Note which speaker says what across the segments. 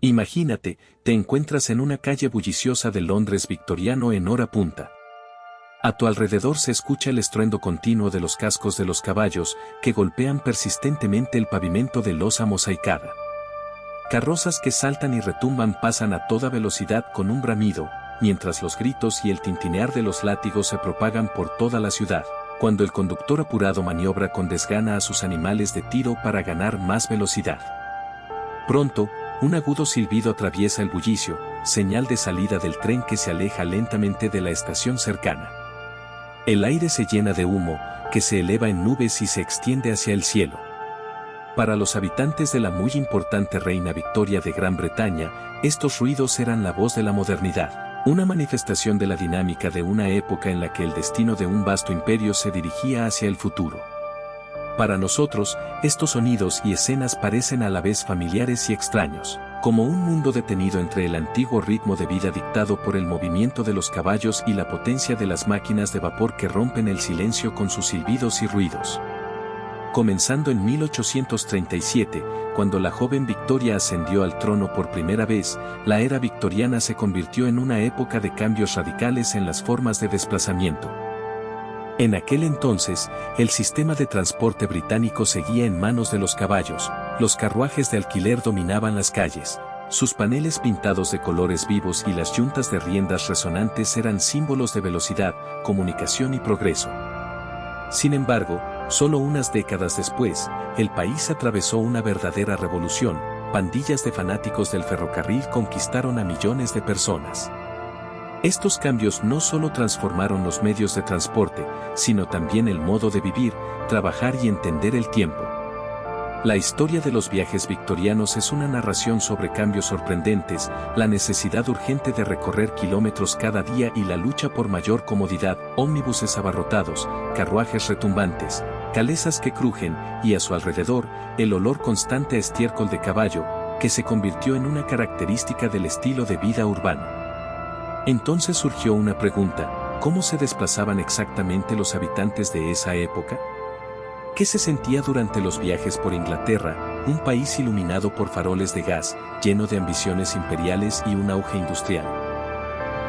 Speaker 1: Imagínate, te encuentras en una calle bulliciosa de Londres victoriano en hora punta. A tu alrededor se escucha el estruendo continuo de los cascos de los caballos que golpean persistentemente el pavimento de losa mosaicada. Carrozas que saltan y retumban pasan a toda velocidad con un bramido, mientras los gritos y el tintinear de los látigos se propagan por toda la ciudad, cuando el conductor apurado maniobra con desgana a sus animales de tiro para ganar más velocidad. Pronto, un agudo silbido atraviesa el bullicio, señal de salida del tren que se aleja lentamente de la estación cercana. El aire se llena de humo, que se eleva en nubes y se extiende hacia el cielo. Para los habitantes de la muy importante Reina Victoria de Gran Bretaña, estos ruidos eran la voz de la modernidad, una manifestación de la dinámica de una época en la que el destino de un vasto imperio se dirigía hacia el futuro. Para nosotros, estos sonidos y escenas parecen a la vez familiares y extraños, como un mundo detenido entre el antiguo ritmo de vida dictado por el movimiento de los caballos y la potencia de las máquinas de vapor que rompen el silencio con sus silbidos y ruidos. Comenzando en 1837, cuando la joven Victoria ascendió al trono por primera vez, la era victoriana se convirtió en una época de cambios radicales en las formas de desplazamiento. En aquel entonces, el sistema de transporte británico seguía en manos de los caballos, los carruajes de alquiler dominaban las calles, sus paneles pintados de colores vivos y las yuntas de riendas resonantes eran símbolos de velocidad, comunicación y progreso. Sin embargo, solo unas décadas después, el país atravesó una verdadera revolución, pandillas de fanáticos del ferrocarril conquistaron a millones de personas. Estos cambios no solo transformaron los medios de transporte, sino también el modo de vivir, trabajar y entender el tiempo. La historia de los viajes victorianos es una narración sobre cambios sorprendentes, la necesidad urgente de recorrer kilómetros cada día y la lucha por mayor comodidad, ómnibuses abarrotados, carruajes retumbantes, calesas que crujen, y a su alrededor, el olor constante a estiércol de caballo, que se convirtió en una característica del estilo de vida urbano. Entonces surgió una pregunta: ¿cómo se desplazaban exactamente los habitantes de esa época? ¿Qué se sentía durante los viajes por Inglaterra, un país iluminado por faroles de gas, lleno de ambiciones imperiales y un auge industrial?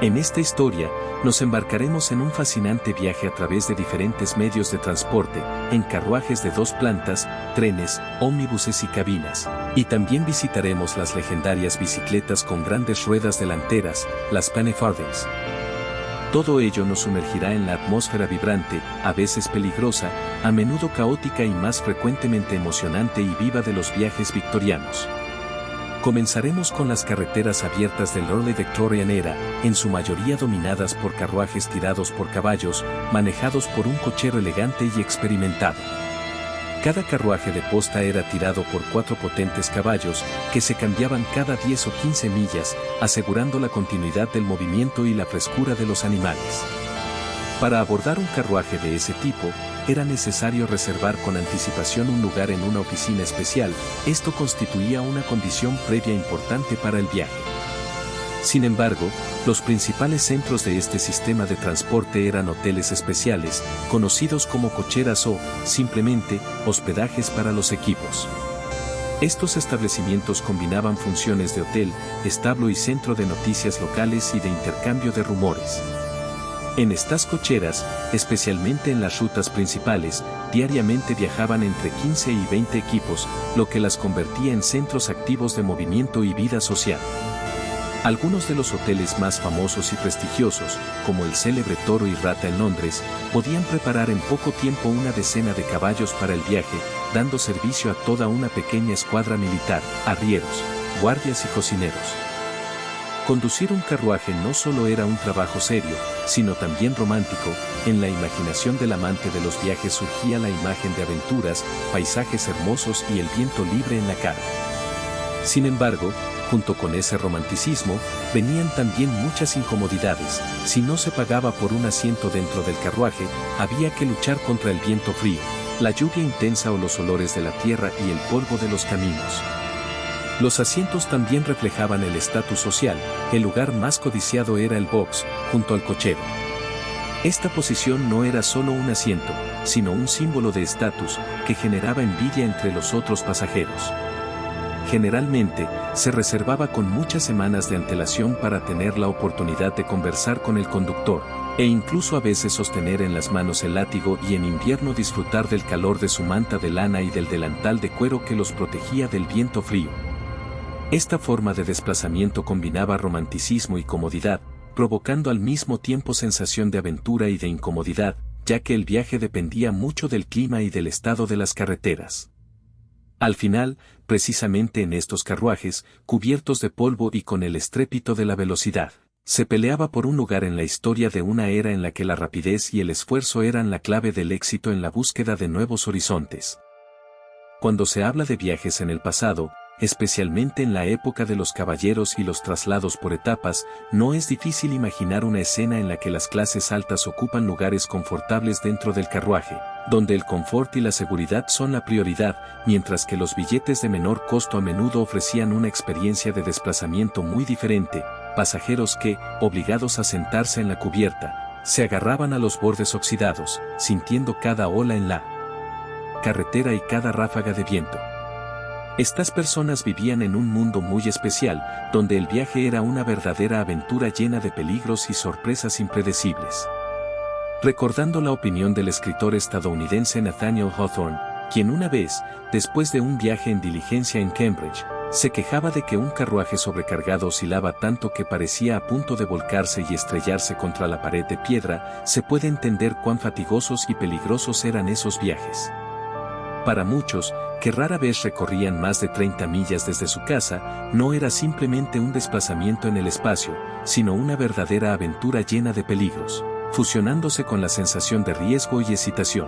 Speaker 1: En esta historia, nos embarcaremos en un fascinante viaje a través de diferentes medios de transporte, en carruajes de 2 plantas, trenes, ómnibuses y cabinas, y también visitaremos las legendarias bicicletas con grandes ruedas delanteras, las Pennyfarthings. Todo ello nos sumergirá en la atmósfera vibrante, a veces peligrosa, a menudo caótica y más frecuentemente emocionante y viva de los viajes victorianos. Comenzaremos con las carreteras abiertas del Early Victorian Era, en su mayoría dominadas por carruajes tirados por caballos, manejados por un cochero elegante y experimentado. Cada carruaje de posta era tirado por 4 potentes caballos, que se cambiaban cada 10 o 15 millas, asegurando la continuidad del movimiento y la frescura de los animales. Para abordar un carruaje de ese tipo, era necesario reservar con anticipación un lugar en una oficina especial, esto constituía una condición previa importante para el viaje. Sin embargo, los principales centros de este sistema de transporte eran hoteles especiales, conocidos como cocheras o, simplemente, hospedajes para los equipos. Estos establecimientos combinaban funciones de hotel, establo y centro de noticias locales y de intercambio de rumores. En estas cocheras, especialmente en las rutas principales, diariamente viajaban entre 15 y 20 equipos, lo que las convertía en centros activos de movimiento y vida social. Algunos de los hoteles más famosos y prestigiosos, como el célebre Toro y Rata en Londres, podían preparar en poco tiempo una decena de caballos para el viaje, dando servicio a toda una pequeña escuadra militar, arrieros, guardias y cocineros. Conducir un carruaje no solo era un trabajo serio, sino también romántico. En la imaginación del amante de los viajes surgía la imagen de aventuras, paisajes hermosos y el viento libre en la cara. Sin embargo, junto con ese romanticismo, venían también muchas incomodidades. Si no se pagaba por un asiento dentro del carruaje, había que luchar contra el viento frío, la lluvia intensa o los olores de la tierra y el polvo de los caminos. Los asientos también reflejaban el estatus social, el lugar más codiciado era el box, junto al cochero. Esta posición no era solo un asiento, sino un símbolo de estatus, que generaba envidia entre los otros pasajeros. Generalmente, se reservaba con muchas semanas de antelación para tener la oportunidad de conversar con el conductor, e incluso a veces sostener en las manos el látigo y en invierno disfrutar del calor de su manta de lana y del delantal de cuero que los protegía del viento frío. Esta forma de desplazamiento combinaba romanticismo y comodidad, provocando al mismo tiempo sensación de aventura y de incomodidad, ya que el viaje dependía mucho del clima y del estado de las carreteras. Al final, precisamente en estos carruajes, cubiertos de polvo y con el estrépito de la velocidad, se peleaba por un lugar en la historia de una era en la que la rapidez y el esfuerzo eran la clave del éxito en la búsqueda de nuevos horizontes. Cuando se habla de viajes en el pasado, especialmente en la época de los caballeros y los traslados por etapas, no es difícil imaginar una escena en la que las clases altas ocupan lugares confortables dentro del carruaje, donde el confort y la seguridad son la prioridad, mientras que los billetes de menor costo a menudo ofrecían una experiencia de desplazamiento muy diferente, pasajeros que, obligados a sentarse en la cubierta, se agarraban a los bordes oxidados, sintiendo cada ola en la carretera y cada ráfaga de viento. Estas personas vivían en un mundo muy especial, donde el viaje era una verdadera aventura llena de peligros y sorpresas impredecibles. Recordando la opinión del escritor estadounidense Nathaniel Hawthorne, quien una vez, después de un viaje en diligencia en Cambridge, se quejaba de que un carruaje sobrecargado oscilaba tanto que parecía a punto de volcarse y estrellarse contra la pared de piedra, se puede entender cuán fatigosos y peligrosos eran esos viajes. Para muchos, que rara vez recorrían más de 30 millas desde su casa, no era simplemente un desplazamiento en el espacio, sino una verdadera aventura llena de peligros, fusionándose con la sensación de riesgo y excitación.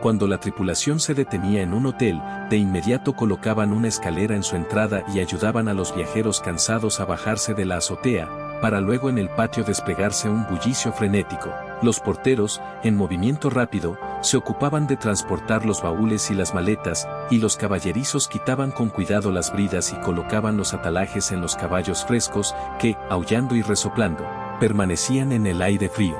Speaker 1: Cuando la tripulación se detenía en un hotel, de inmediato colocaban una escalera en su entrada y ayudaban a los viajeros cansados a bajarse de la azotea, para luego en el patio desplegarse un bullicio frenético. Los porteros, en movimiento rápido, se ocupaban de transportar los baúles y las maletas, y los caballerizos quitaban con cuidado las bridas y colocaban los atalajes en los caballos frescos, que, aullando y resoplando, permanecían en el aire frío.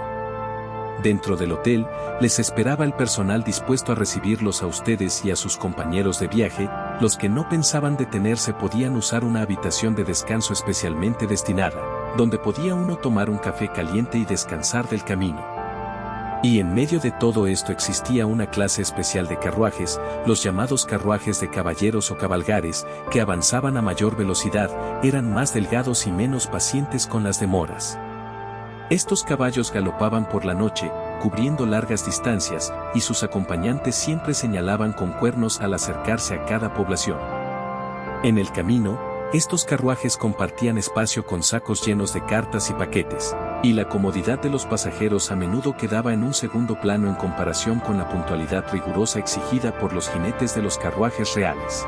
Speaker 1: Dentro del hotel, les esperaba el personal dispuesto a recibirlos a ustedes y a sus compañeros de viaje. Los que no pensaban detenerse podían usar una habitación de descanso especialmente destinada, donde podía uno tomar un café caliente y descansar del camino. Y en medio de todo esto existía una clase especial de carruajes, los llamados carruajes de caballeros o cabalgares, que avanzaban a mayor velocidad, eran más delgados y menos pacientes con las demoras. Estos caballos galopaban por la noche, cubriendo largas distancias, y sus acompañantes siempre señalaban con cuernos al acercarse a cada población. En el camino, estos carruajes compartían espacio con sacos llenos de cartas y paquetes, y la comodidad de los pasajeros a menudo quedaba en un segundo plano en comparación con la puntualidad rigurosa exigida por los jinetes de los carruajes reales.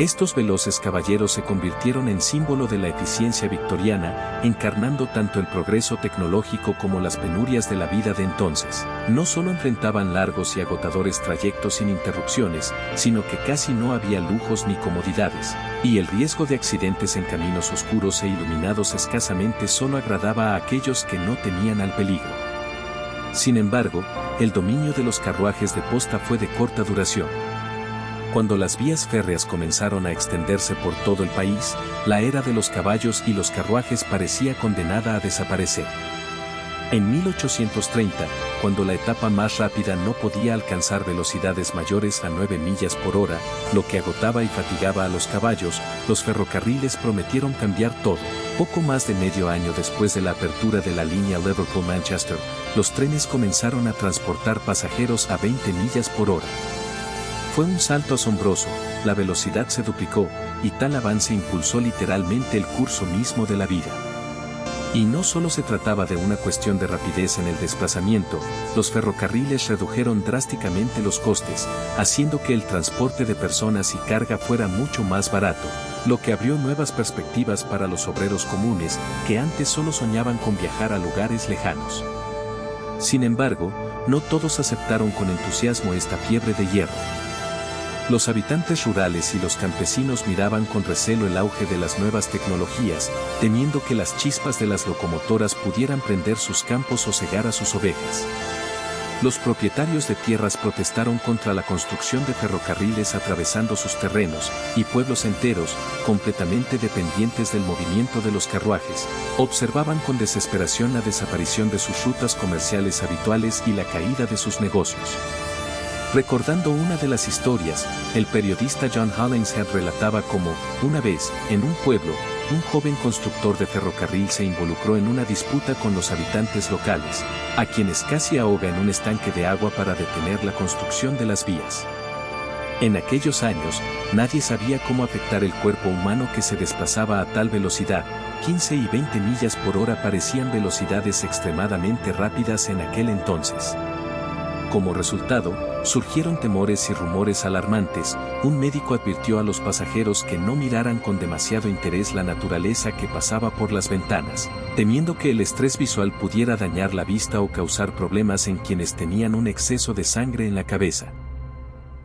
Speaker 1: Estos veloces caballeros se convirtieron en símbolo de la eficiencia victoriana, encarnando tanto el progreso tecnológico como las penurias de la vida de entonces. No solo enfrentaban largos y agotadores trayectos sin interrupciones, sino que casi no había lujos ni comodidades, y el riesgo de accidentes en caminos oscuros e iluminados escasamente solo agradaba a aquellos que no temían al peligro. Sin embargo, el dominio de los carruajes de posta fue de corta duración. Cuando las vías férreas comenzaron a extenderse por todo el país, la era de los caballos y los carruajes parecía condenada a desaparecer. En 1830, cuando la etapa más rápida no podía alcanzar velocidades mayores a 9 millas por hora, lo que agotaba y fatigaba a los caballos, los ferrocarriles prometieron cambiar todo. Poco más de medio año después de la apertura de la línea Liverpool-Manchester, los trenes comenzaron a transportar pasajeros a 20 millas por hora. Fue un salto asombroso, la velocidad se duplicó, y tal avance impulsó literalmente el curso mismo de la vida. Y no solo se trataba de una cuestión de rapidez en el desplazamiento, los ferrocarriles redujeron drásticamente los costes, haciendo que el transporte de personas y carga fuera mucho más barato, lo que abrió nuevas perspectivas para los obreros comunes, que antes solo soñaban con viajar a lugares lejanos. Sin embargo, no todos aceptaron con entusiasmo esta fiebre de hierro. Los habitantes rurales y los campesinos miraban con recelo el auge de las nuevas tecnologías, temiendo que las chispas de las locomotoras pudieran prender sus campos o cegar a sus ovejas. Los propietarios de tierras protestaron contra la construcción de ferrocarriles atravesando sus terrenos, y pueblos enteros, completamente dependientes del movimiento de los carruajes, observaban con desesperación la desaparición de sus rutas comerciales habituales y la caída de sus negocios. Recordando una de las historias, el periodista John Hollingshead relataba cómo, una vez, en un pueblo, un joven constructor de ferrocarril se involucró en una disputa con los habitantes locales, a quienes casi ahoga en un estanque de agua para detener la construcción de las vías. En aquellos años, nadie sabía cómo afectar el cuerpo humano que se desplazaba a tal velocidad. 15 y 20 millas por hora parecían velocidades extremadamente rápidas en aquel entonces. Como resultado, surgieron temores y rumores alarmantes. Un médico advirtió a los pasajeros que no miraran con demasiado interés la naturaleza que pasaba por las ventanas, temiendo que el estrés visual pudiera dañar la vista o causar problemas en quienes tenían un exceso de sangre en la cabeza.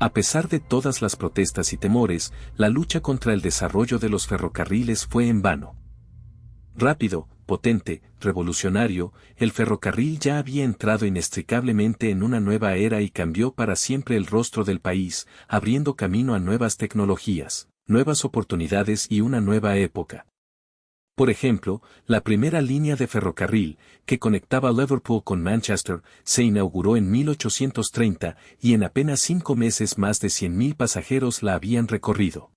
Speaker 1: A pesar de todas las protestas y temores, la lucha contra el desarrollo de los ferrocarriles fue en vano. Rápido, potente, revolucionario, el ferrocarril ya había entrado inextricablemente en una nueva era y cambió para siempre el rostro del país, abriendo camino a nuevas tecnologías, nuevas oportunidades y una nueva época. Por ejemplo, la primera línea de ferrocarril, que conectaba Liverpool con Manchester, se inauguró en 1830 y en apenas 5 meses más de 100.000 pasajeros la habían recorrido.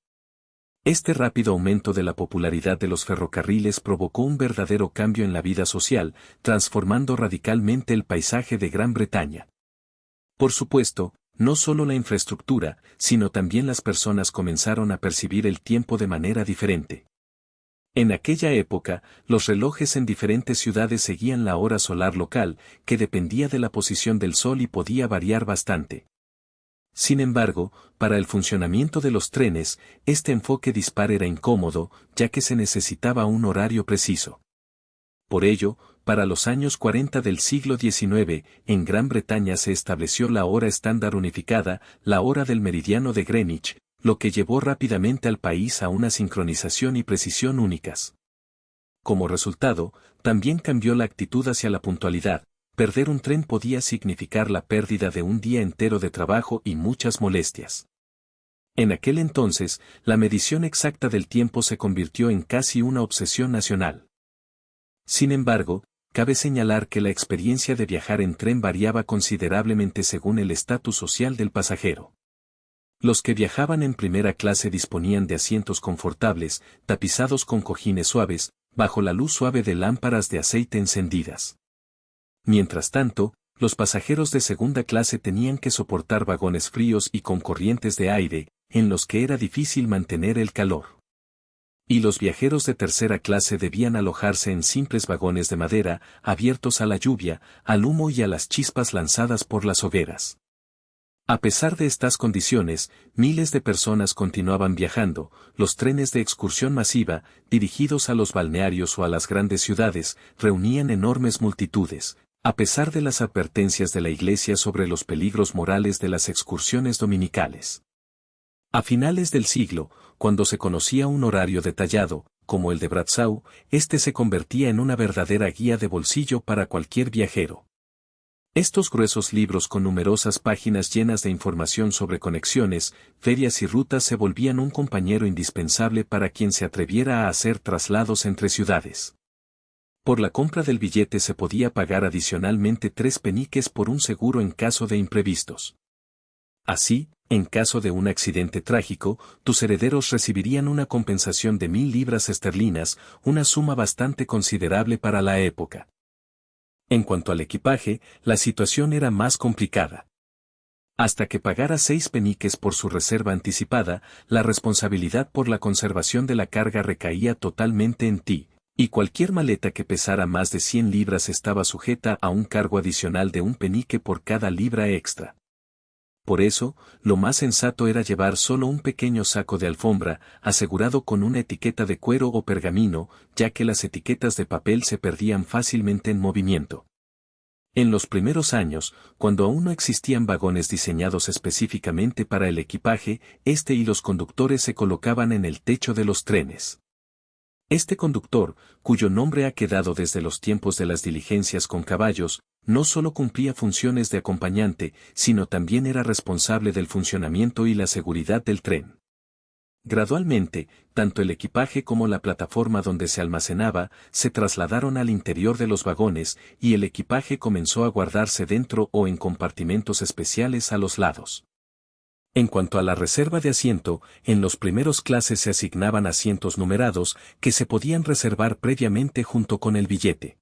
Speaker 1: Este rápido aumento de la popularidad de los ferrocarriles provocó un verdadero cambio en la vida social, transformando radicalmente el paisaje de Gran Bretaña. Por supuesto, no solo la infraestructura, sino también las personas comenzaron a percibir el tiempo de manera diferente. En aquella época, los relojes en diferentes ciudades seguían la hora solar local, que dependía de la posición del sol y podía variar bastante. Sin embargo, para el funcionamiento de los trenes, este enfoque dispar era incómodo, ya que se necesitaba un horario preciso. Por ello, para los años 40 del siglo XIX, en Gran Bretaña se estableció la hora estándar unificada, la hora del meridiano de Greenwich, lo que llevó rápidamente al país a una sincronización y precisión únicas. Como resultado, también cambió la actitud hacia la puntualidad. Perder un tren podía significar la pérdida de un día entero de trabajo y muchas molestias. En aquel entonces, la medición exacta del tiempo se convirtió en casi una obsesión nacional. Sin embargo, cabe señalar que la experiencia de viajar en tren variaba considerablemente según el estatus social del pasajero. Los que viajaban en primera clase disponían de asientos confortables, tapizados con cojines suaves, bajo la luz suave de lámparas de aceite encendidas. Mientras tanto, los pasajeros de segunda clase tenían que soportar vagones fríos y con corrientes de aire, en los que era difícil mantener el calor. Y los viajeros de tercera clase debían alojarse en simples vagones de madera, abiertos a la lluvia, al humo y a las chispas lanzadas por las hogueras. A pesar de estas condiciones, miles de personas continuaban viajando. Los trenes de excursión masiva, dirigidos a los balnearios o a las grandes ciudades, reunían enormes multitudes, a pesar de las advertencias de la Iglesia sobre los peligros morales de las excursiones dominicales. A finales del siglo, cuando se conocía un horario detallado, como el de Bradshaw, este se convertía en una verdadera guía de bolsillo para cualquier viajero. Estos gruesos libros con numerosas páginas llenas de información sobre conexiones, ferias y rutas se volvían un compañero indispensable para quien se atreviera a hacer traslados entre ciudades. Por la compra del billete se podía pagar adicionalmente 3 peniques por un seguro en caso de imprevistos. Así, en caso de un accidente trágico, tus herederos recibirían una compensación de 1.000 libras esterlinas, una suma bastante considerable para la época. En cuanto al equipaje, la situación era más complicada. Hasta que pagara 6 peniques por su reserva anticipada, la responsabilidad por la conservación de la carga recaía totalmente en ti, y cualquier maleta que pesara más de 100 libras estaba sujeta a un cargo adicional de 1 penique por cada libra extra. Por eso, lo más sensato era llevar solo un pequeño saco de alfombra, asegurado con una etiqueta de cuero o pergamino, ya que las etiquetas de papel se perdían fácilmente en movimiento. En los primeros años, cuando aún no existían vagones diseñados específicamente para el equipaje, y los conductores se colocaban en el techo de los trenes. Este conductor, cuyo nombre ha quedado desde los tiempos de las diligencias con caballos, no solo cumplía funciones de acompañante, sino también era responsable del funcionamiento y la seguridad del tren. Gradualmente, tanto el equipaje como la plataforma donde se almacenaba se trasladaron al interior de los vagones y el equipaje comenzó a guardarse dentro o en compartimentos especiales a los lados. En cuanto a la reserva de asiento, en los primeros clases se asignaban asientos numerados que se podían reservar previamente junto con el billete.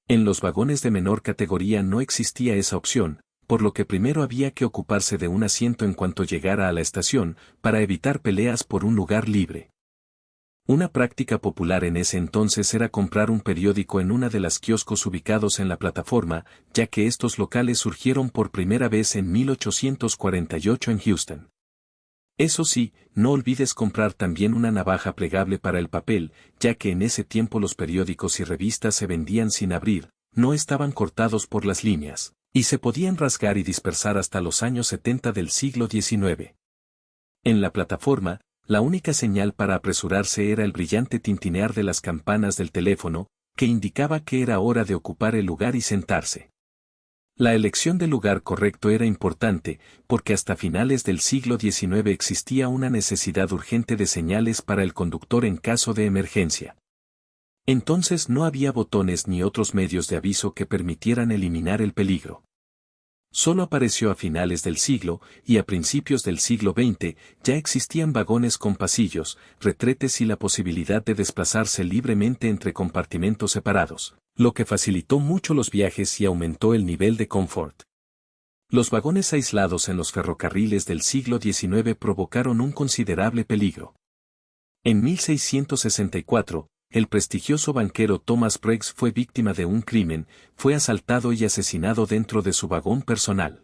Speaker 1: En los vagones de menor categoría no existía esa opción, por lo que primero había que ocuparse de un asiento en cuanto llegara a la estación, para evitar peleas por un lugar libre. Una práctica popular en ese entonces era comprar un periódico en una de las kioscos ubicados en la plataforma, ya que estos locales surgieron por primera vez en 1848 en Houston. Eso sí, no olvides comprar también una navaja plegable para el papel, ya que en ese tiempo los periódicos y revistas se vendían sin abrir, no estaban cortados por las líneas, y se podían rasgar y dispersar hasta los años 70 del siglo XIX. En la plataforma, la única señal para apresurarse era el brillante tintinear de las campanas del teléfono, que indicaba que era hora de ocupar el lugar y sentarse. La elección del lugar correcto era importante, porque hasta finales del siglo XIX existía una necesidad urgente de señales para el conductor en caso de emergencia. Entonces no había botones ni otros medios de aviso que permitieran eliminar el peligro. Solo apareció a finales del siglo, y a principios del siglo XX ya existían vagones con pasillos, retretes y la posibilidad de desplazarse libremente entre compartimentos separados, lo que facilitó mucho los viajes y aumentó el nivel de confort. Los vagones aislados en los ferrocarriles del siglo XIX provocaron un considerable peligro. En 1664, el prestigioso banquero Thomas Briggs fue víctima de un crimen, fue asaltado y asesinado dentro de su vagón personal.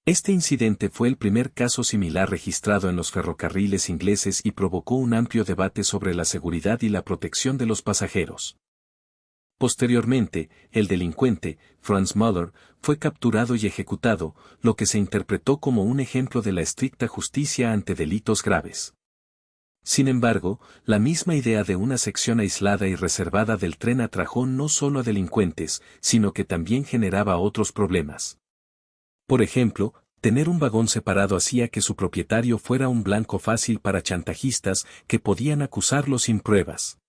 Speaker 1: Este incidente fue el primer caso similar registrado en los ferrocarriles ingleses y provocó un amplio debate sobre la seguridad y la protección de los pasajeros. Posteriormente, el delincuente, Franz Müller, fue capturado y ejecutado, lo que se interpretó como un ejemplo de la estricta justicia ante delitos graves. Sin embargo, la misma idea de una sección aislada y reservada del tren atrajo no solo a delincuentes, sino que también generaba otros problemas. Por ejemplo, tener un vagón separado hacía que su propietario fuera un blanco fácil para chantajistas que podían acusarlo sin pruebas.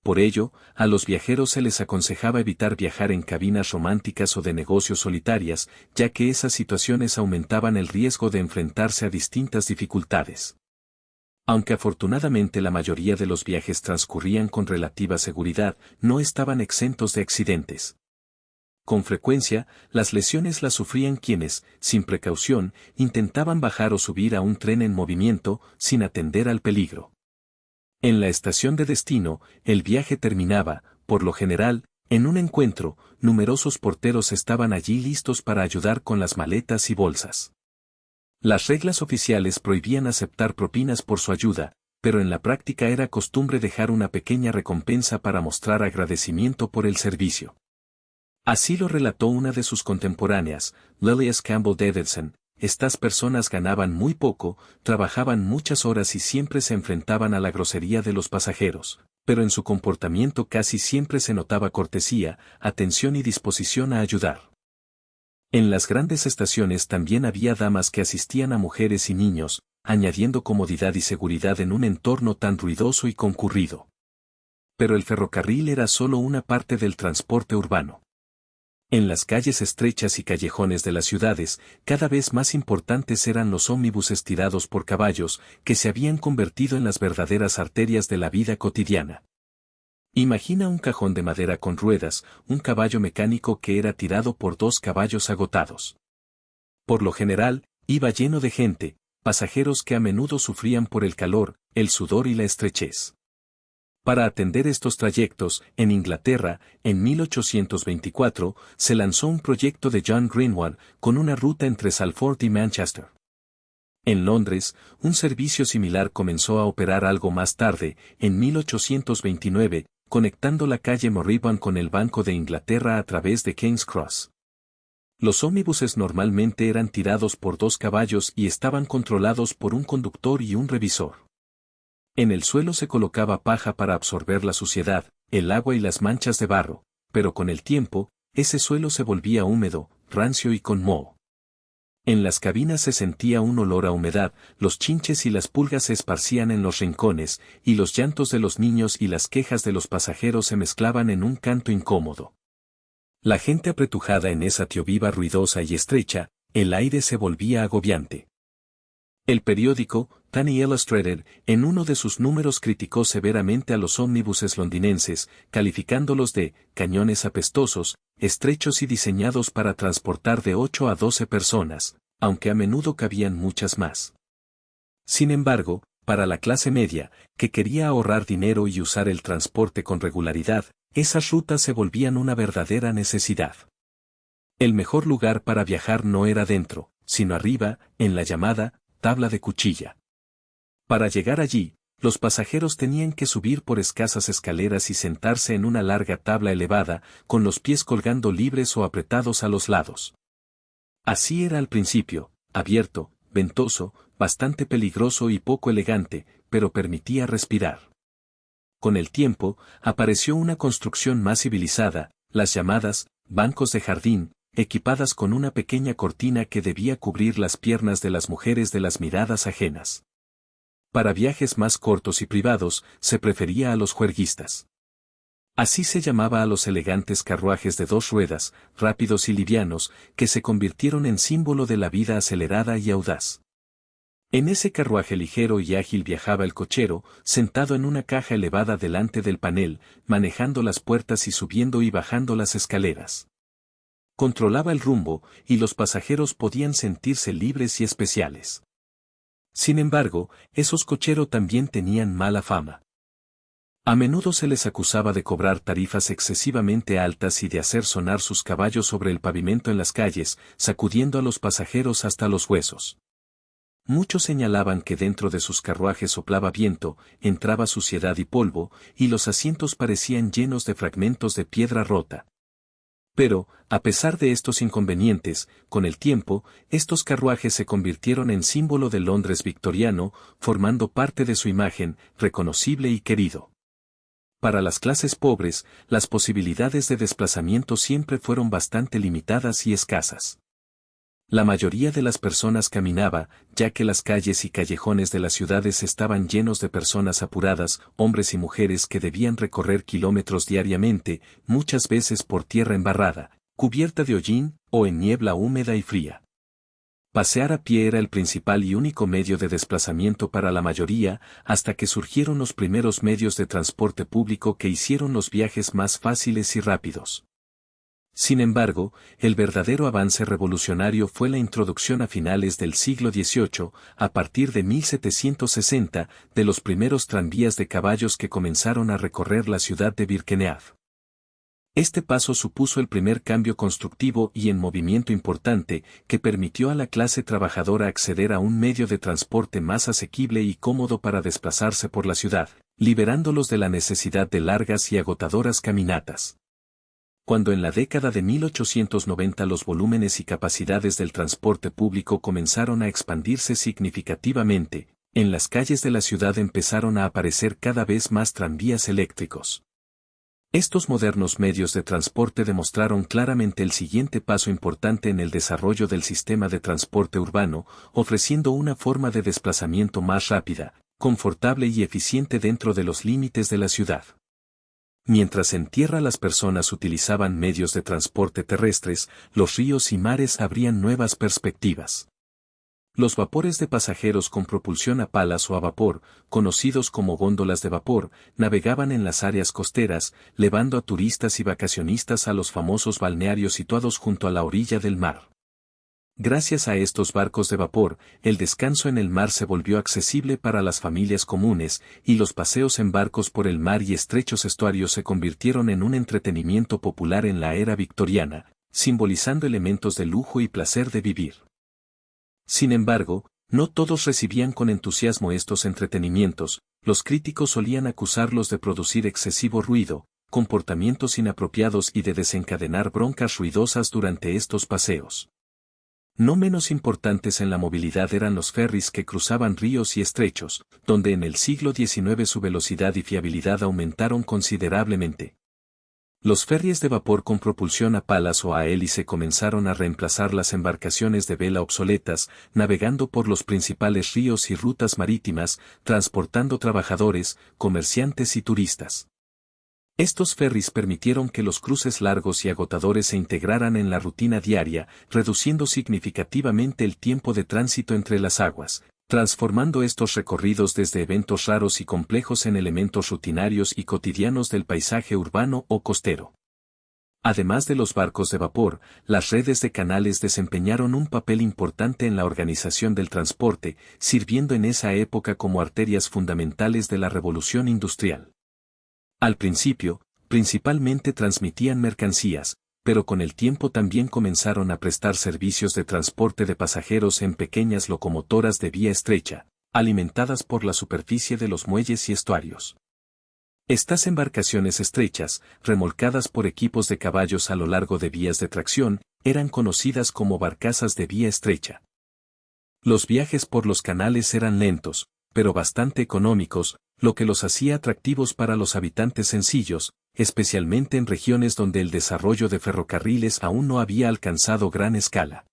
Speaker 1: Por ello, a los viajeros se les aconsejaba evitar viajar en cabinas románticas o de negocios solitarias, ya que esas situaciones aumentaban el riesgo de enfrentarse a distintas dificultades. Aunque afortunadamente la mayoría de los viajes transcurrían con relativa seguridad, no estaban exentos de accidentes. Con frecuencia, las lesiones las sufrían quienes, sin precaución, intentaban bajar o subir a un tren en movimiento, sin atender al peligro. En la estación de destino, el viaje terminaba, por lo general, en un encuentro, numerosos porteros estaban allí listos para ayudar con las maletas y bolsas. Las reglas oficiales prohibían aceptar propinas por su ayuda, pero en la práctica era costumbre dejar una pequeña recompensa para mostrar agradecimiento por el servicio. Así lo relató una de sus contemporáneas, Lillian Campbell Davidson. Estas personas ganaban muy poco, trabajaban muchas horas y siempre se enfrentaban a la grosería de los pasajeros, pero en su comportamiento casi siempre se notaba cortesía, atención y disposición a ayudar. En las grandes estaciones también había damas que asistían a mujeres y niños, añadiendo comodidad y seguridad en un entorno tan ruidoso y concurrido. Pero el ferrocarril era solo una parte del transporte urbano. En las calles estrechas y callejones de las ciudades, cada vez más importantes eran los ómnibus tirados por caballos, que se habían convertido en las verdaderas arterias de la vida cotidiana. Imagina un cajón de madera con ruedas, un caballo mecánico que era tirado por dos caballos agotados. Por lo general, iba lleno de gente, pasajeros que a menudo sufrían por el calor, el sudor y la estrechez. Para atender estos trayectos, en Inglaterra, en 1824, se lanzó un proyecto de John Greenwald con una ruta entre Salford y Manchester. En Londres, un servicio similar comenzó a operar algo más tarde, en 1829, conectando la calle Moribund con el Banco de Inglaterra a través de King's Cross. Los ómnibuses normalmente eran tirados por dos caballos y estaban controlados por un conductor y un revisor. En el suelo se colocaba paja para absorber la suciedad, el agua y las manchas de barro, pero con el tiempo, ese suelo se volvía húmedo, rancio y con moho. En las cabinas se sentía un olor a humedad, los chinches y las pulgas se esparcían en los rincones, y los llantos de los niños y las quejas de los pasajeros se mezclaban en un canto incómodo. La gente apretujada en esa tioviva ruidosa y estrecha, el aire se volvía agobiante. El periódico, Penny Illustrated, en uno de sus números criticó severamente a los ómnibuses londinenses, calificándolos de «cañones apestosos», estrechos y diseñados para transportar de 8 a 12 personas, aunque a menudo cabían muchas más. Sin embargo, para la clase media, que quería ahorrar dinero y usar el transporte con regularidad, esas rutas se volvían una verdadera necesidad. El mejor lugar para viajar no era dentro, sino arriba, en la llamada tabla de cuchilla. Para llegar allí, los pasajeros tenían que subir por escasas escaleras y sentarse en una larga tabla elevada, con los pies colgando libres o apretados a los lados. Así era al principio, abierto, ventoso, bastante peligroso y poco elegante, pero permitía respirar. Con el tiempo, apareció una construcción más civilizada, las llamadas bancos de jardín, equipadas con una pequeña cortina que debía cubrir las piernas de las mujeres de las miradas ajenas. Para viajes más cortos y privados, se prefería a los juerguistas. Así se llamaba a los elegantes carruajes de 2 ruedas, rápidos y livianos, que se convirtieron en símbolo de la vida acelerada y audaz. En ese carruaje ligero y ágil viajaba el cochero, sentado en una caja elevada delante del panel, manejando las puertas y subiendo y bajando las escaleras. Controlaba el rumbo, y los pasajeros podían sentirse libres y especiales. Sin embargo, esos cocheros también tenían mala fama. A menudo se les acusaba de cobrar tarifas excesivamente altas y de hacer sonar sus caballos sobre el pavimento en las calles, sacudiendo a los pasajeros hasta los huesos. Muchos señalaban que dentro de sus carruajes soplaba viento, entraba suciedad y polvo, y los asientos parecían llenos de fragmentos de piedra rota. Pero, a pesar de estos inconvenientes, con el tiempo, estos carruajes se convirtieron en símbolo del Londres victoriano, formando parte de su imagen, reconocible y querido. Para las clases pobres, las posibilidades de desplazamiento siempre fueron bastante limitadas y escasas. La mayoría de las personas caminaba, ya que las calles y callejones de las ciudades estaban llenos de personas apuradas, hombres y mujeres que debían recorrer kilómetros diariamente, muchas veces por tierra embarrada, cubierta de hollín, o en niebla húmeda y fría. Pasear a pie era el principal y único medio de desplazamiento para la mayoría, hasta que surgieron los primeros medios de transporte público que hicieron los viajes más fáciles y rápidos. Sin embargo, el verdadero avance revolucionario fue la introducción a finales del siglo XVIII, a partir de 1760, de los primeros tranvías de caballos que comenzaron a recorrer la ciudad de Birkenhead. Este paso supuso el primer cambio constructivo y en movimiento importante que permitió a la clase trabajadora acceder a un medio de transporte más asequible y cómodo para desplazarse por la ciudad, liberándolos de la necesidad de largas y agotadoras caminatas. Cuando en la década de 1890 los volúmenes y capacidades del transporte público comenzaron a expandirse significativamente, en las calles de la ciudad empezaron a aparecer cada vez más tranvías eléctricos. Estos modernos medios de transporte demostraron claramente el siguiente paso importante en el desarrollo del sistema de transporte urbano, ofreciendo una forma de desplazamiento más rápida, confortable y eficiente dentro de los límites de la ciudad. Mientras en tierra las personas utilizaban medios de transporte terrestres, los ríos y mares abrían nuevas perspectivas. Los vapores de pasajeros con propulsión a palas o a vapor, conocidos como góndolas de vapor, navegaban en las áreas costeras, llevando a turistas y vacacionistas a los famosos balnearios situados junto a la orilla del mar. Gracias a estos barcos de vapor, el descanso en el mar se volvió accesible para las familias comunes, y los paseos en barcos por el mar y estrechos estuarios se convirtieron en un entretenimiento popular en la era victoriana, simbolizando elementos de lujo y placer de vivir. Sin embargo, no todos recibían con entusiasmo estos entretenimientos, los críticos solían acusarlos de producir excesivo ruido, comportamientos inapropiados y de desencadenar broncas ruidosas durante estos paseos. No menos importantes en la movilidad eran los ferries que cruzaban ríos y estrechos, donde en el siglo XIX su velocidad y fiabilidad aumentaron considerablemente. Los ferries de vapor con propulsión a palas o a hélice comenzaron a reemplazar las embarcaciones de vela obsoletas, navegando por los principales ríos y rutas marítimas, transportando trabajadores, comerciantes y turistas. Estos ferries permitieron que los cruces largos y agotadores se integraran en la rutina diaria, reduciendo significativamente el tiempo de tránsito entre las aguas, transformando estos recorridos desde eventos raros y complejos en elementos rutinarios y cotidianos del paisaje urbano o costero. Además de los barcos de vapor, las redes de canales desempeñaron un papel importante en la organización del transporte, sirviendo en esa época como arterias fundamentales de la revolución industrial. Al principio, principalmente transmitían mercancías, pero con el tiempo también comenzaron a prestar servicios de transporte de pasajeros en pequeñas locomotoras de vía estrecha, alimentadas por la superficie de los muelles y estuarios. Estas embarcaciones estrechas, remolcadas por equipos de caballos a lo largo de vías de tracción, eran conocidas como barcazas de vía estrecha. Los viajes por los canales eran lentos, pero bastante económicos, lo que los hacía atractivos para los habitantes sencillos, especialmente en regiones donde el desarrollo de ferrocarriles aún no había alcanzado gran escala.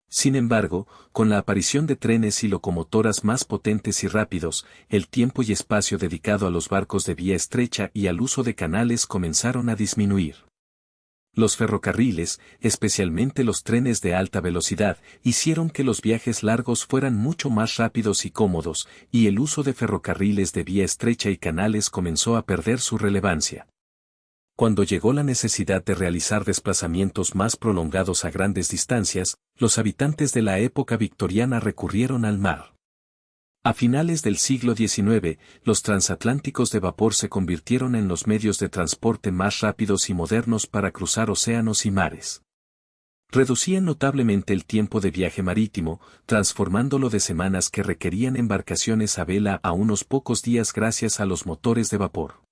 Speaker 1: Sin embargo, con la aparición de trenes y locomotoras más potentes y rápidos, el tiempo y espacio dedicado a los barcos de vía estrecha y al uso de canales comenzaron a disminuir. Los ferrocarriles, especialmente los trenes de alta velocidad, hicieron que los viajes largos fueran mucho más rápidos y cómodos, y el uso de ferrocarriles de vía estrecha y canales comenzó a perder su relevancia. Cuando llegó la necesidad de realizar desplazamientos más prolongados a grandes distancias, los habitantes de la época victoriana recurrieron al mar. A finales del siglo XIX, los transatlánticos de vapor se convirtieron en los medios de transporte más rápidos y modernos para cruzar océanos y mares. Reducían notablemente el tiempo de viaje marítimo, transformándolo de semanas que requerían embarcaciones a vela a unos pocos días gracias a los motores de vapor.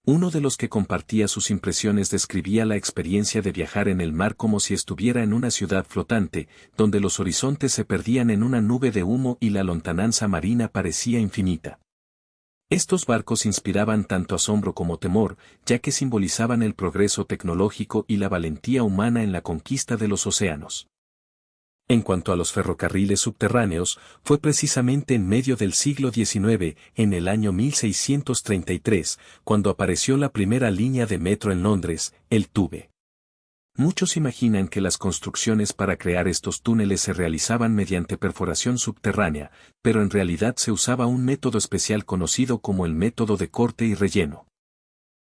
Speaker 1: Uno de los que compartía sus impresiones describía la experiencia de viajar en el mar como si estuviera en una ciudad flotante, donde los horizontes se perdían en una nube de humo y la lontananza marina parecía infinita. Estos barcos inspiraban tanto asombro como temor, ya que simbolizaban el progreso tecnológico y la valentía humana en la conquista de los océanos. En cuanto a los ferrocarriles subterráneos, fue precisamente en medio del siglo XIX, en el año 1633, cuando apareció la primera línea de metro en Londres, el Tube. Muchos imaginan que las construcciones para crear estos túneles se realizaban mediante perforación subterránea, pero en realidad se usaba un método especial conocido como el método de corte y relleno.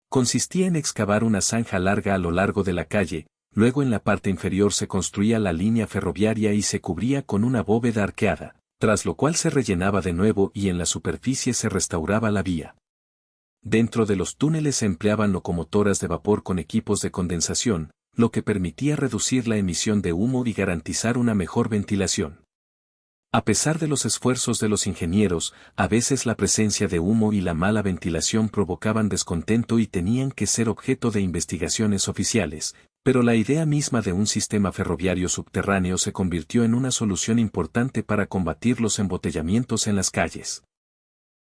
Speaker 1: Consistía en excavar una zanja larga a lo largo de la calle. Luego en la parte inferior se construía la línea ferroviaria y se cubría con una bóveda arqueada, tras lo cual se rellenaba de nuevo y en la superficie se restauraba la vía. Dentro de los túneles se empleaban locomotoras de vapor con equipos de condensación, lo que permitía reducir la emisión de humo y garantizar una mejor ventilación. A pesar de los esfuerzos de los ingenieros, a veces la presencia de humo y la mala ventilación provocaban descontento y tenían que ser objeto de investigaciones oficiales, pero la idea misma de un sistema ferroviario subterráneo se convirtió en una solución importante para combatir los embotellamientos en las calles.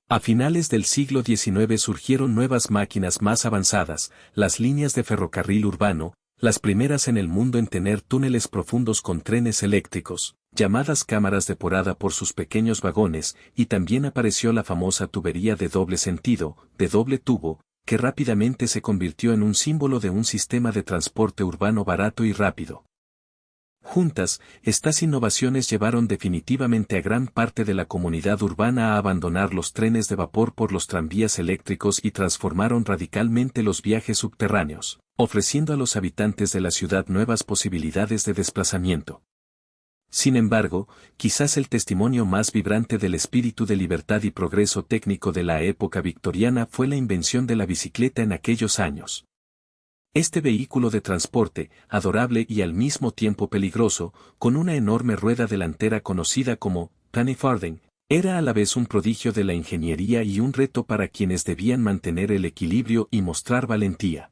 Speaker 1: A finales del siglo XIX surgieron nuevas máquinas más avanzadas, las líneas de ferrocarril urbano, las primeras en el mundo en tener túneles profundos con trenes eléctricos, llamadas cámaras depurada por sus pequeños vagones, y también apareció la famosa tubería de doble sentido, de doble tubo, que rápidamente se convirtió en un símbolo de un sistema de transporte urbano barato y rápido. Juntas, estas innovaciones llevaron definitivamente a gran parte de la comunidad urbana a abandonar los trenes de vapor por los tranvías eléctricos y transformaron radicalmente los viajes subterráneos, ofreciendo a los habitantes de la ciudad nuevas posibilidades de desplazamiento. Sin embargo, quizás el testimonio más vibrante del espíritu de libertad y progreso técnico de la época victoriana fue la invención de la bicicleta en aquellos años. Este vehículo de transporte, adorable y al mismo tiempo peligroso, con una enorme rueda delantera conocida como penny farthing, era a la vez un prodigio de la ingeniería y un reto para quienes debían mantener el equilibrio y mostrar valentía.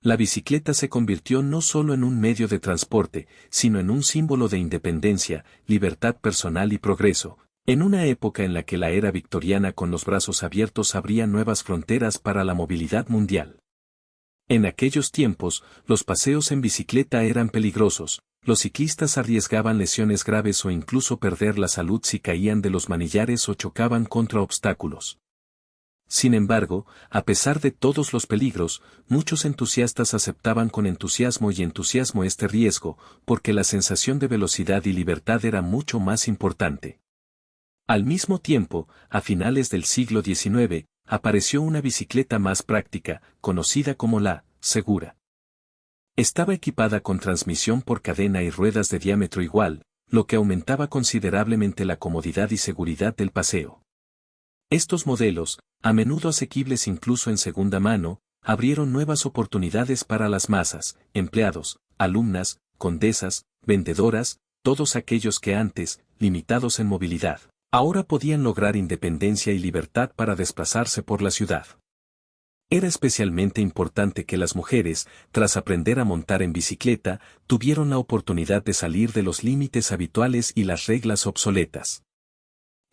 Speaker 1: La bicicleta se convirtió no solo en un medio de transporte, sino en un símbolo de independencia, libertad personal y progreso, en una época en la que la era victoriana con los brazos abiertos abría nuevas fronteras para la movilidad mundial. En aquellos tiempos, los paseos en bicicleta eran peligrosos, los ciclistas arriesgaban lesiones graves o incluso perder la salud si caían de los manillares o chocaban contra obstáculos. Sin embargo, a pesar de todos los peligros, muchos entusiastas aceptaban con entusiasmo este riesgo, porque la sensación de velocidad y libertad era mucho más importante. Al mismo tiempo, a finales del siglo XIX, apareció una bicicleta más práctica, conocida como la segura. Estaba equipada con transmisión por cadena y ruedas de diámetro igual, lo que aumentaba considerablemente la comodidad y seguridad del paseo. Estos modelos, a menudo asequibles incluso en segunda mano, abrieron nuevas oportunidades para las masas, empleados, alumnas, condesas, vendedoras, todos aquellos que antes, limitados en movilidad, ahora podían lograr independencia y libertad para desplazarse por la ciudad. Era especialmente importante que las mujeres, tras aprender a montar en bicicleta, tuvieron la oportunidad de salir de los límites habituales y las reglas obsoletas.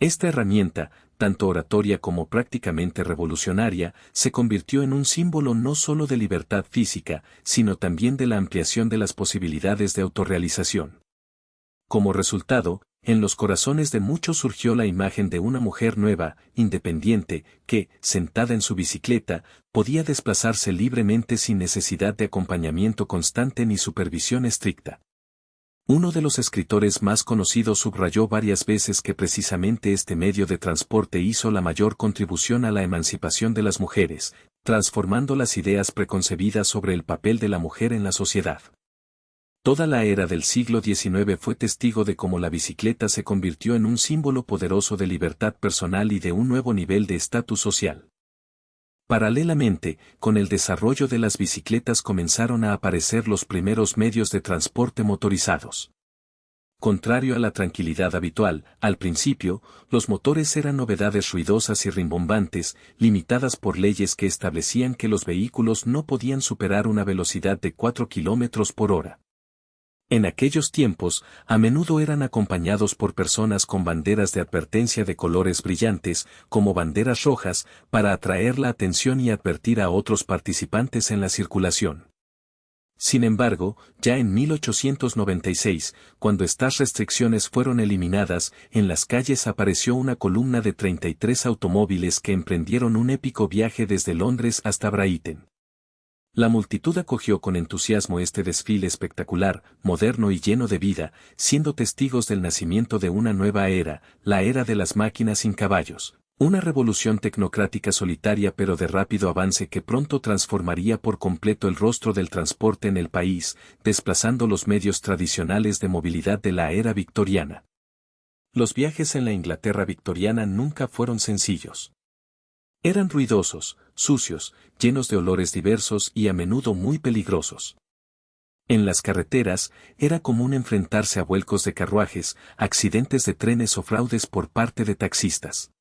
Speaker 1: Esta herramienta, tanto oratoria como prácticamente revolucionaria, se convirtió en un símbolo no solo de libertad física, sino también de la ampliación de las posibilidades de autorrealización. Como resultado, en los corazones de muchos surgió la imagen de una mujer nueva, independiente, que, sentada en su bicicleta, podía desplazarse libremente sin necesidad de acompañamiento constante ni supervisión estricta. Uno de los escritores más conocidos subrayó varias veces que precisamente este medio de transporte hizo la mayor contribución a la emancipación de las mujeres, transformando las ideas preconcebidas sobre el papel de la mujer en la sociedad. Toda la era del siglo XIX fue testigo de cómo la bicicleta se convirtió en un símbolo poderoso de libertad personal y de un nuevo nivel de estatus social. Paralelamente, con el desarrollo de las bicicletas comenzaron a aparecer los primeros medios de transporte motorizados. Contrario a la tranquilidad habitual, al principio, los motores eran novedades ruidosas y rimbombantes, limitadas por leyes que establecían que los vehículos no podían superar una velocidad de 4 km por hora. En aquellos tiempos, a menudo eran acompañados por personas con banderas de advertencia de colores brillantes, como banderas rojas, para atraer la atención y advertir a otros participantes en la circulación. Sin embargo, ya en 1896, cuando estas restricciones fueron eliminadas, en las calles apareció una columna de 33 automóviles que emprendieron un épico viaje desde Londres hasta Brighton. La multitud acogió con entusiasmo este desfile espectacular, moderno y lleno de vida, siendo testigos del nacimiento de una nueva era, la era de las máquinas sin caballos, una revolución tecnocrática solitaria pero de rápido avance que pronto transformaría por completo el rostro del transporte en el país, desplazando los medios tradicionales de movilidad de la era victoriana. Los viajes en la Inglaterra victoriana nunca fueron sencillos. Eran ruidosos, sucios, llenos de olores diversos y a menudo muy peligrosos. En las carreteras, era común enfrentarse a vuelcos de carruajes, accidentes de trenes o fraudes por parte de taxistas.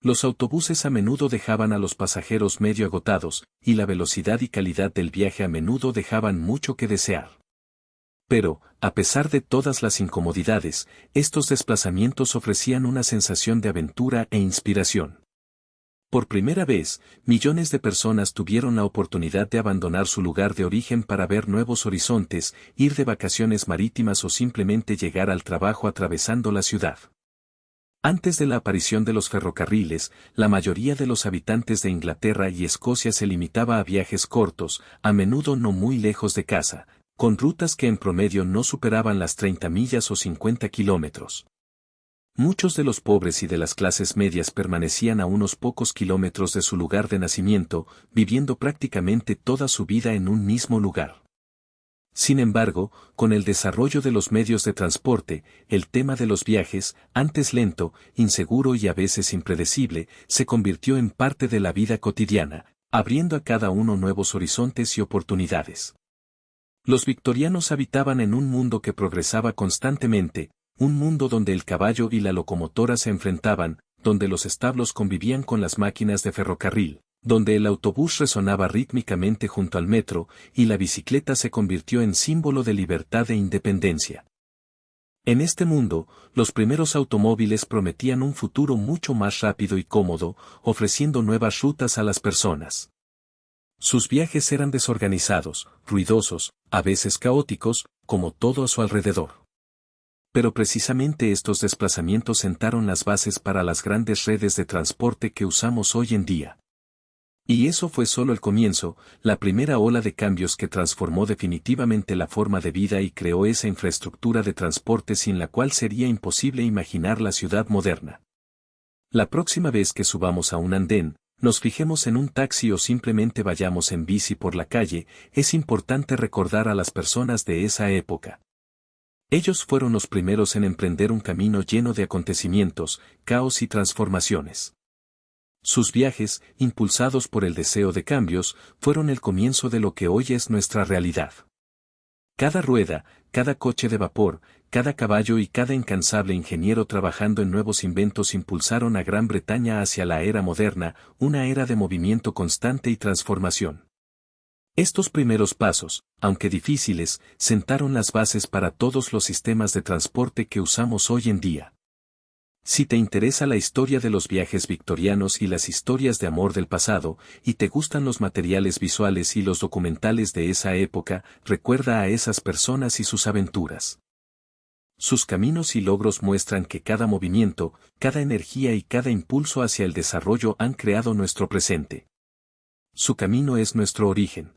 Speaker 1: Los autobuses a menudo dejaban a los pasajeros medio agotados, y la velocidad y calidad del viaje a menudo dejaban mucho que desear. Pero, a pesar de todas las incomodidades, estos desplazamientos ofrecían una sensación de aventura e inspiración. Por primera vez, millones de personas tuvieron la oportunidad de abandonar su lugar de origen para ver nuevos horizontes, ir de vacaciones marítimas o simplemente llegar al trabajo atravesando la ciudad. Antes de la aparición de los ferrocarriles, la mayoría de los habitantes de Inglaterra y Escocia se limitaba a viajes cortos, a menudo no muy lejos de casa, con rutas que en promedio no superaban las 30 millas o 50 kilómetros. Muchos de los pobres y de las clases medias permanecían a unos pocos kilómetros de su lugar de nacimiento, viviendo prácticamente toda su vida en un mismo lugar. Sin embargo, con el desarrollo de los medios de transporte, el tema de los viajes, antes lento, inseguro y a veces impredecible, se convirtió en parte de la vida cotidiana, abriendo a cada uno nuevos horizontes y oportunidades. Los victorianos habitaban en un mundo que progresaba constantemente, un mundo donde el caballo y la locomotora se enfrentaban, donde los establos convivían con las máquinas de ferrocarril, donde el autobús resonaba rítmicamente junto al metro y la bicicleta se convirtió en símbolo de libertad e independencia. En este mundo, los primeros automóviles prometían un futuro mucho más rápido y cómodo, ofreciendo nuevas rutas a las personas. Sus viajes eran desorganizados, ruidosos, a veces caóticos, como todo a su alrededor. Pero precisamente estos desplazamientos sentaron las bases para las grandes redes de transporte que usamos hoy en día. Y eso fue solo el comienzo, la primera ola de cambios que transformó definitivamente la forma de vida y creó esa infraestructura de transporte sin la cual sería imposible imaginar la ciudad moderna. La próxima vez que subamos a un andén, nos fijemos en un taxi o simplemente vayamos en bici por la calle, es importante recordar a las personas de esa época. Ellos fueron los primeros en emprender un camino lleno de acontecimientos, caos y transformaciones. Sus viajes, impulsados por el deseo de cambios, fueron el comienzo de lo que hoy es nuestra realidad. Cada rueda, cada coche de vapor, cada caballo y cada incansable ingeniero trabajando en nuevos inventos impulsaron a Gran Bretaña hacia la era moderna, una era de movimiento constante y transformación. Estos primeros pasos, aunque difíciles, sentaron las bases para todos los sistemas de transporte que usamos hoy en día. Si te interesa la historia de los viajes victorianos y las historias de amor del pasado, y te gustan los materiales visuales y los documentales de esa época, recuerda a esas personas y sus aventuras. Sus caminos y logros muestran que cada movimiento, cada energía y cada impulso hacia el desarrollo han creado nuestro presente. Su camino es nuestro origen.